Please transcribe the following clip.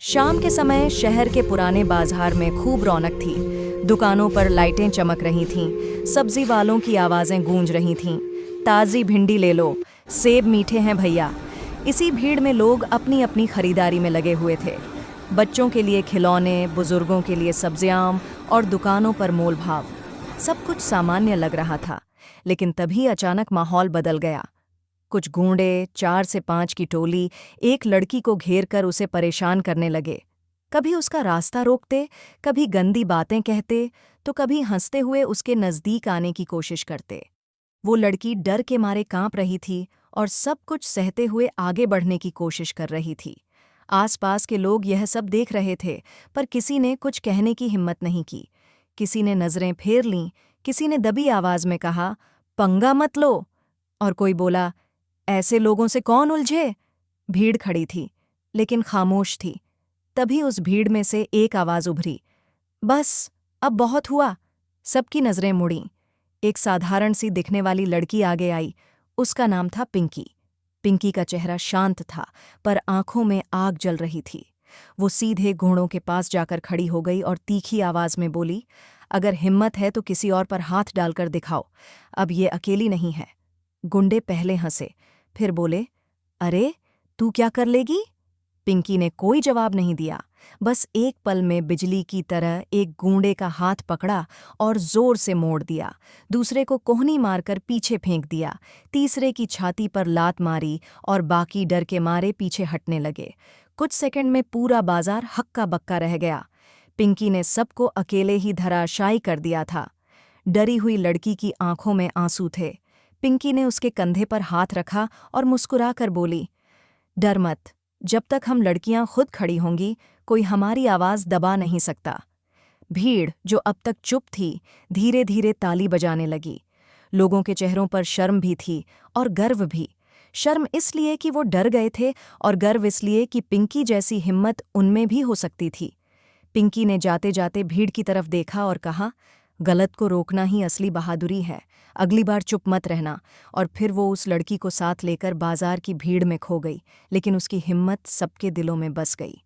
शाम के समय शहर के पुराने बाजार में खूब रौनक थी। दुकानों पर लाइटें चमक रही थीं, सब्जी वालों की आवाजें गूंज रही थीं। ताज़ी भिंडी ले लो, सेब मीठे हैं भैया। इसी भीड़ में लोग अपनी अपनी खरीदारी में लगे हुए थे। बच्चों के लिए खिलौने, बुजुर्गों के लिए सब्जियां और दुकानों पर मोल भाव। सब कुछ सामान्य लग रहा था, लेकिन तभी अचानक माहौल बदल गया। कुछ गूंडे, 4 से 5 की टोली एक लड़की को घेर कर उसे परेशान करने लगे। कभी उसका रास्ता रोकते, कभी गंदी बातें कहते, तो कभी हंसते हुए उसके नज़दीक आने की कोशिश करते। वो लड़की डर के मारे कांप रही थी और सब कुछ सहते हुए आगे बढ़ने की कोशिश कर रही थी। आसपास के लोग यह सब देख रहे थे, पर किसी ने कुछ कहने की हिम्मत नहीं की। किसी ने नज़रें फेर लीं, किसी ने दबी आवाज में कहा, पंगा मत लो, और कोई बोला, ऐसे लोगों से कौन उलझे। भीड़ खड़ी थी, लेकिन खामोश थी। तभी उस भीड़ में से एक आवाज उभरी, बस अब बहुत हुआ। सबकी नजरें मुड़ीं। एक साधारण सी दिखने वाली लड़की आगे आई। उसका नाम था पिंकी। पिंकी का चेहरा शांत था, पर आंखों में आग जल रही थी। वो सीधे घोड़ों के पास जाकर खड़ी हो गई और तीखी आवाज में बोली, अगर हिम्मत है तो किसी और पर हाथ डालकर दिखाओ, अब ये अकेली नहीं है। गुंडे पहले हंसे, फिर बोले, अरे तू क्या कर लेगी। पिंकी ने कोई जवाब नहीं दिया, बस एक पल में बिजली की तरह एक गूंडे का हाथ पकड़ा और जोर से मोड़ दिया। दूसरे को कोहनी मारकर पीछे फेंक दिया, तीसरे की छाती पर लात मारी और बाकी डर के मारे पीछे हटने लगे। कुछ सेकंड में पूरा बाजार हक्का बक्का रह गया। पिंकी ने सबको अकेले ही धराशायी कर दिया था। डरी हुई लड़की की आंखों में आंसू थे। पिंकी ने उसके कंधे पर हाथ रखा और मुस्कुराकर बोली, डर मत, जब तक हम लड़कियां खुद खड़ी होंगी, कोई हमारी आवाज दबा नहीं सकता। भीड़, जो अब तक चुप थी, धीरे धीरे ताली बजाने लगी। लोगों के चेहरों पर शर्म भी थी और गर्व भी। शर्म इसलिए कि वो डर गए थे, और गर्व इसलिए कि पिंकी जैसी हिम्मत उनमें भी हो सकती थी। पिंकी ने जाते जाते भीड़ की तरफ देखा और कहा, गलत को रोकना ही असली बहादुरी है, अगली बार चुप मत रहना। और फिर वो उस लड़की को साथ लेकर बाजार की भीड़ में खो गई, लेकिन उसकी हिम्मत सबके दिलों में बस गई।